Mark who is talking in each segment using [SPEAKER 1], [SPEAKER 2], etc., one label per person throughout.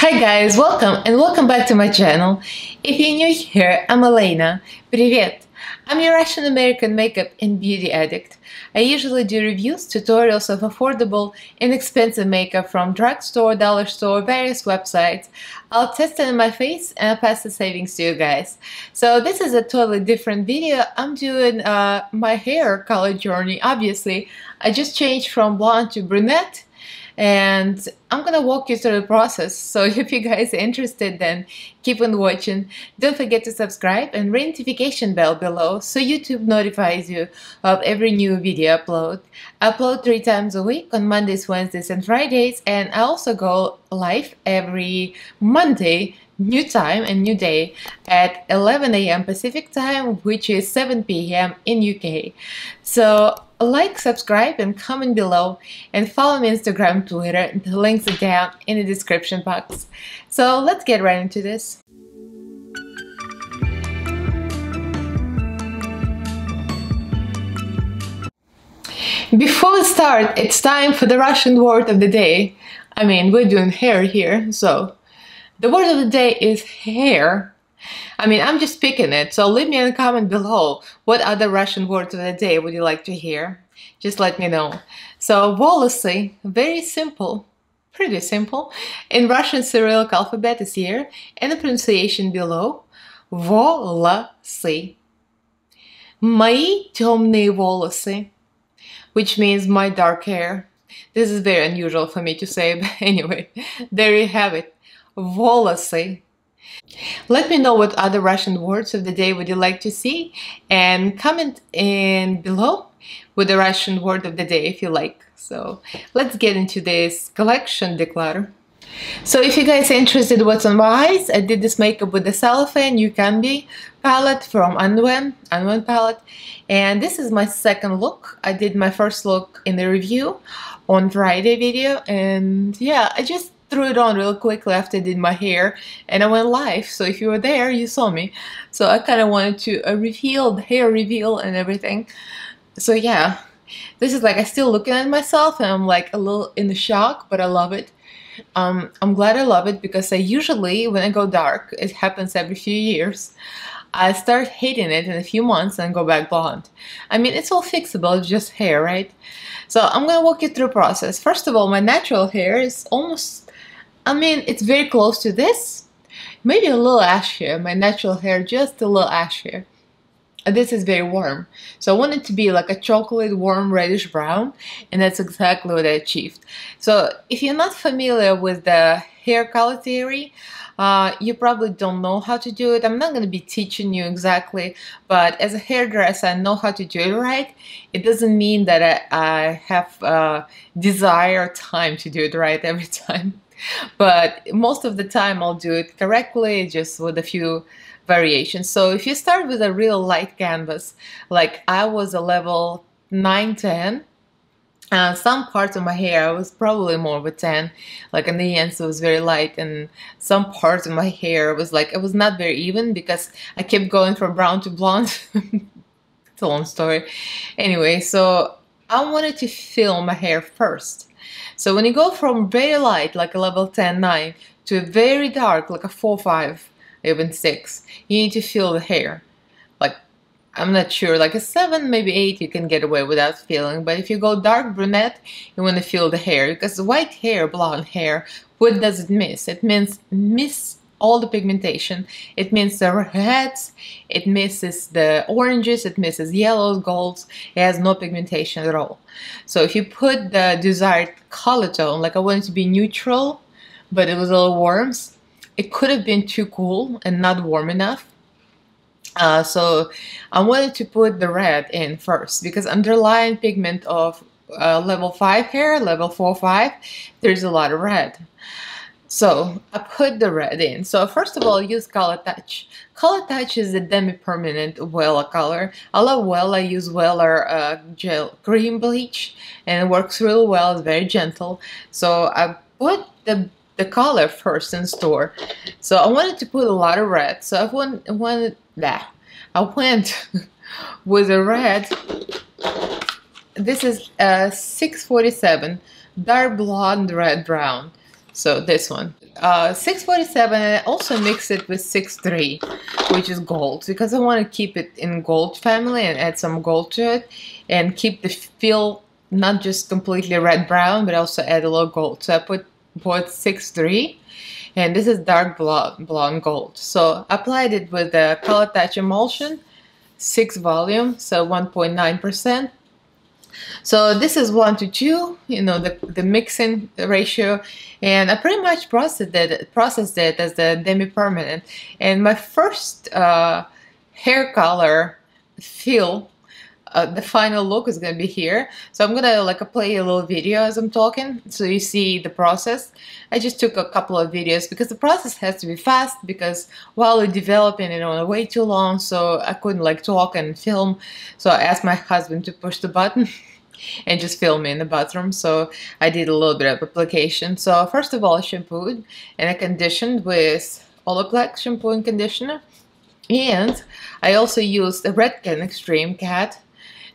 [SPEAKER 1] Hi guys, welcome back to my channel. If you're new here, I'm Elaina. Привет! I'm your Russian-American makeup and beauty addict. I usually do reviews, tutorials of affordable, inexpensive makeup from drugstore, dollar store, various websites. I'll test it on my face and I'll pass the savings to you guys. So this is a totally different video. I'm doing my hair color journey. Obviously, I just changed from blonde to brunette. And I'm gonna walk you through the process. So if you guys are interested, then keep on watching. Don't forget to subscribe and ring notification bell below so YouTube notifies you of every new video upload. I upload 3 times a week on Mondays, Wednesdays, and Fridays, and I also go live every Monday, new time and new day at 11 AM Pacific time, which is 7 PM in UK. So like, subscribe, and comment below, and follow me on Instagram, Twitter. The links are down in the description box. So let's get right into this. Before we start, it's time for the Russian word of the day. I mean, we're doing hair here, so the word of the day is hair. I mean, I'm just picking it, so leave me in a comment below what other Russian words of the day would you like to hear. Just let me know. So, волосы, very simple, pretty simple. In Russian Cyrillic alphabet is here, and the pronunciation below. Волосы. Мои темные волосы, which means my dark hair. This is very unusual for me to say, but anyway, there you have it. Волосы. Let me know what other Russian words of the day would you like to see, and comment in below with the Russian word of the day if you like. So let's get into this collection declutter. So if you guys are interested in what's on my eyes, I did this makeup with the Cellophane You Can Be palette from Unwen palette, and this is my second look. I did my first look in the review on Friday video, and yeah, I just threw it on real quickly after I did my hair and I went live, so if you were there you saw me. So I kind of wanted to reveal the hair reveal and everything. So yeah, this is like I'm still looking at myself and I'm like a little in the shock, but I love it. I'm glad I love it because I usually, when I go dark, it happens every few years, I start hating it in a few months and go back blonde. I mean, it's all fixable, it's just hair, right? So I'm gonna walk you through the process. First of all, my natural hair is almost, I mean, it's very close to this. Maybe a little ashier. My natural hair, just a little ashier. This is very warm. So I want it to be like a chocolate, warm, reddish brown. And that's exactly what I achieved. So if you're not familiar with the hair color theory, you probably don't know how to do it. I'm not going to be teaching you exactly. But as a hairdresser, I know how to do it right. It doesn't mean that I have desire or time to do it right every time. But most of the time I'll do it correctly, just with a few variations. So if you start with a real light canvas, like I was a level 9, 10, some parts of my hair I was probably more of a 10, like in the ends it was very light, and some parts of my hair was like, it was not very even because I kept going from brown to blonde. It's a long story. Anyway, so I wanted to fill my hair first. So when you go from very light, like a level 10, 9, to very dark, like a 4, 5, even 6, you need to fill the hair. Like, I'm not sure, like a 7, maybe 8, you can get away without filling. But if you go dark brunette, you want to fill the hair. Because white hair, blonde hair, what does it miss? It means miss all the pigmentation. It means the reds, it misses the oranges, it misses yellows, golds. It has no pigmentation at all. So if you put the desired color tone, like I wanted to be neutral, but it was a little warm, it could have been too cool and not warm enough. So I wanted to put the red in first because underlying pigment of level 5 hair, level 4, 5, there's a lot of red. So I put the red in. So first of all, use Color Touch. Color Touch is a demi-permanent Wella Color. I love Wella. I use Wella gel cream bleach, and it works really well. It's very gentle. So I put the color first in store. So I wanted to put a lot of red. So I went with a red. This is a 647 dark blonde red brown. So this one, 647, and I also mix it with 63, which is gold, because I want to keep it in gold family and add some gold to it and keep the feel not just completely red brown, but also add a little gold. So I put 63, and this is dark blonde gold. So I applied it with the color touch emulsion, 6 volume, so 1.9%. So this is 1 to 2, you know, the mixing ratio, and I pretty much processed it as the demi-permanent. And my first hair color feel, the final look is gonna be here. So I'm gonna like play a little video as I'm talking, so you see the process. I just took a couple of videos because the process has to be fast, because while we're developing it on way too long, so I couldn't like talk and film. So I asked my husband to push the button and just film me in the bathroom. So I did a little bit of application. So first of all, I shampooed and I conditioned with Olaplex shampoo and conditioner, and I also used a Redken Extreme Cat.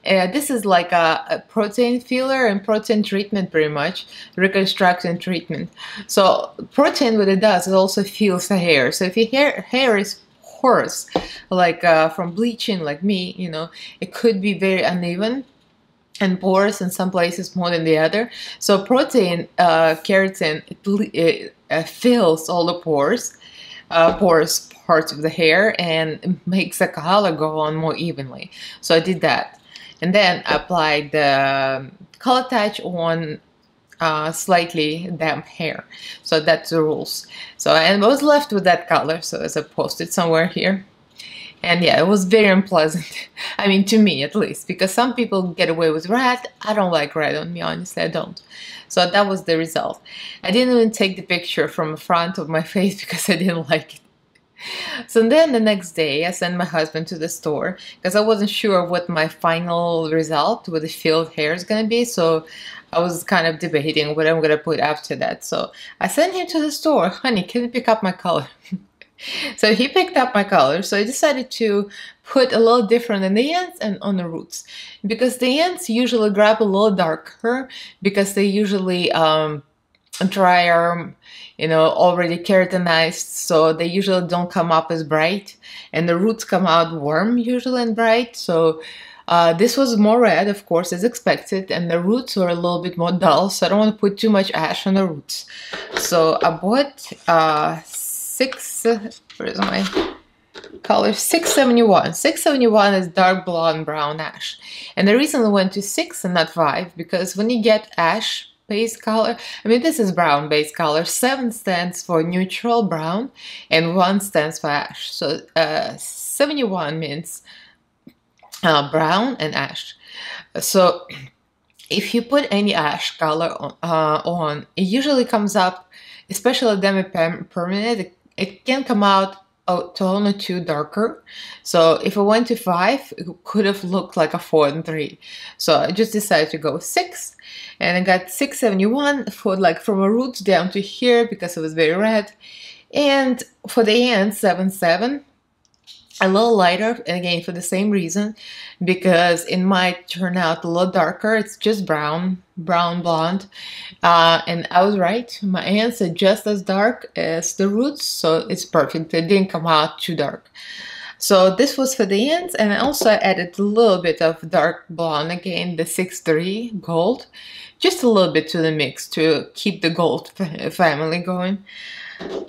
[SPEAKER 1] This is like a protein filler and protein treatment, pretty much reconstruction treatment. So protein, what it does, it also feels the hair. So if your hair is porous, like from bleaching, like me, you know, it could be very uneven and porous in some places more than the other. So protein, keratin, it fills all the porous parts of the hair and makes the color go on more evenly. So I did that. And then I applied the color touch on slightly damp hair. So that's the rules. So and I was left with that color. So as I posted somewhere here. And yeah, it was very unpleasant. I mean, to me at least, because some people get away with red. I don't like red on me, honestly, I don't. So that was the result. I didn't even take the picture from the front of my face because I didn't like it. So then the next day I sent my husband to the store because I wasn't sure what my final result with the filled hair is going to be. So I was kind of debating what I'm going to put after that. So I sent him to the store. Honey, can you pick up my color? So he picked up my color. So I decided to put a little different in the ends and on the roots, because the ends usually grab a little darker because they usually drier, you know, already keratinized, so they usually don't come up as bright, and the roots come out warm usually and bright. So this was more red, of course, as expected, and the roots were a little bit more dull, so I don't want to put too much ash on the roots. So I bought where is my color? 671. 671 is dark blonde brown ash, and the reason I went to 6 and not 5, because when you get ash base color, I mean this is brown base color, 7 stands for neutral brown and 1 stands for ash. So 71 means brown and ash. So if you put any ash color on, it usually comes up, especially demi-permanent, it can come out tone or 2 darker. So if I went to 5, it could have looked like a 4 and 3. So I just decided to go 6, and I got 671 for like from the roots down to here because it was very red. And for the end, 77, a little lighter, again for the same reason, because it might turn out a little darker. It's just brown blonde, and I was right. My ends are just as dark as the roots, so it's perfect. It didn't come out too dark. So this was for the ends, and I also added a little bit of dark blonde, again the 63 gold, just a little bit to the mix to keep the gold family going.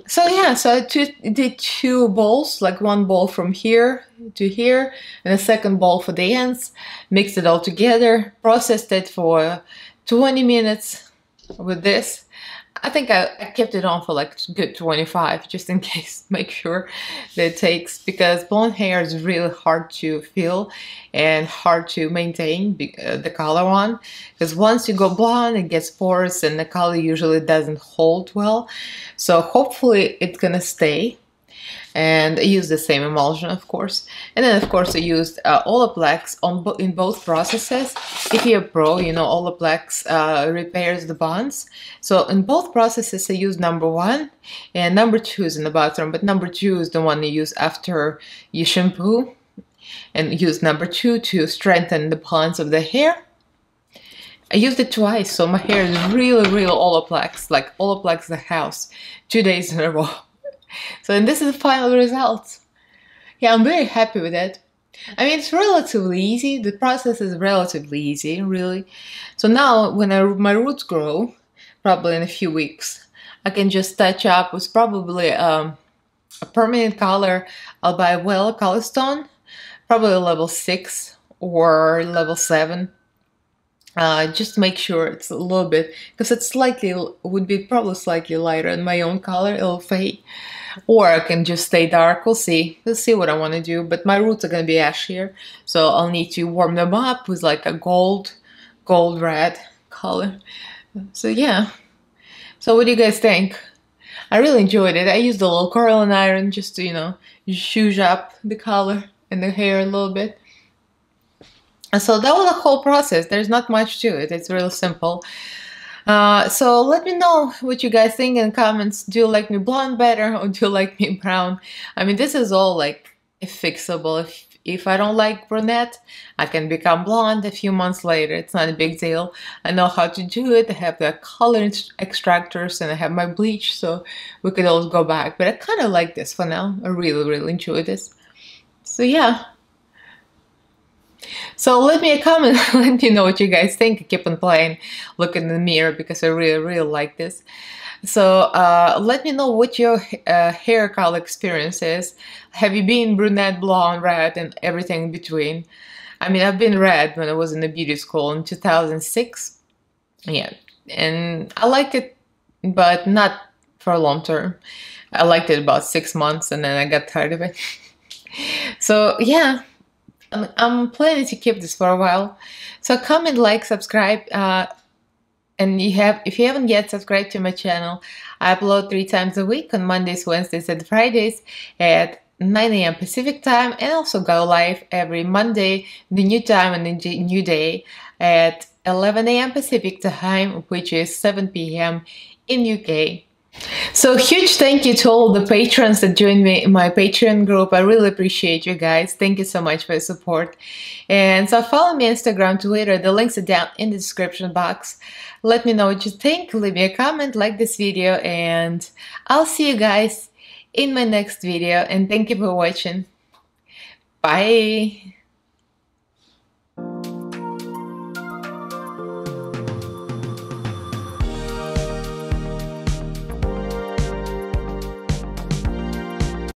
[SPEAKER 1] So yeah, so I did 2 bowls, like 1 bowl from here to here and a second bowl for the ends, mixed it all together, processed it for 20 minutes with this. I think I kept it on for like good 25, just in case, make sure that it takes, because blonde hair is really hard to feel and hard to maintain the color on, because once you go blonde it gets porous and the color usually doesn't hold well. So hopefully it's gonna stay. And I used the same emulsion, of course. And then, of course, I used Olaplex in both processes. If you're a pro, you know Olaplex repairs the bonds. So in both processes, I used number 1, and number 2 is in the bottom, but number 2 is the one you use after you shampoo. And use number 2 to strengthen the bonds of the hair. I used it twice, so my hair is really, really Olaplex, like Olaplex the house, 2 days in a row. So, and this is the final result. Yeah, I'm very happy with it. I mean, it's relatively easy. The process is relatively easy, really. So now, when my roots grow, probably in a few weeks, I can just touch up with probably a permanent color. I'll buy Wella Color stone, probably level 6 or level 7. Just make sure it's a little bit, because it's slightly, would be probably slightly lighter than my own color, it'll fade. Or I can just stay dark, we'll see. We'll see what I want to do, but my roots are going to be ashier, so I'll need to warm them up with like a gold red color. So yeah. So what do you guys think? I really enjoyed it. I used a little curling iron just to, you know, zhuzh up the color and the hair a little bit. And so that was the whole process. There's not much to it. It's really simple. So let me know what you guys think in the comments. Do you like me blonde better or do you like me brown? I mean, this is all like fixable. If I don't like brunette, I can become blonde a few months later. It's not a big deal. I know how to do it. I have the color extractors and I have my bleach, so we could always go back. But I kind of like this for now. I really, really enjoy this. So yeah. So let me a comment, let me know what you guys think. I keep on playing, look in the mirror because I really, really like this. So let me know what your hair color experience is. Have you been brunette, blonde, red, and everything in between? I mean, I've been red when I was in the beauty school in 2006. Yeah, and I liked it, but not for a long term. I liked it about 6 months and then I got tired of it. So yeah. I'm planning to keep this for a while. So comment, like, subscribe, and if you haven't yet subscribed to my channel, I upload 3 times a week on Mondays, Wednesdays, and Fridays at 9 AM Pacific time, and also go live every Monday, the new time and the new day at 11 AM Pacific time, which is 7 PM in UK. So huge thank you to all the patrons that joined me in my Patreon group. I really appreciate you guys. Thank you so much for your support. And so follow me on Instagram, Twitter. The links are down in the description box. Let me know what you think. Leave me a comment, like this video, and I'll see you guys in my next video. And thank you for watching. Bye.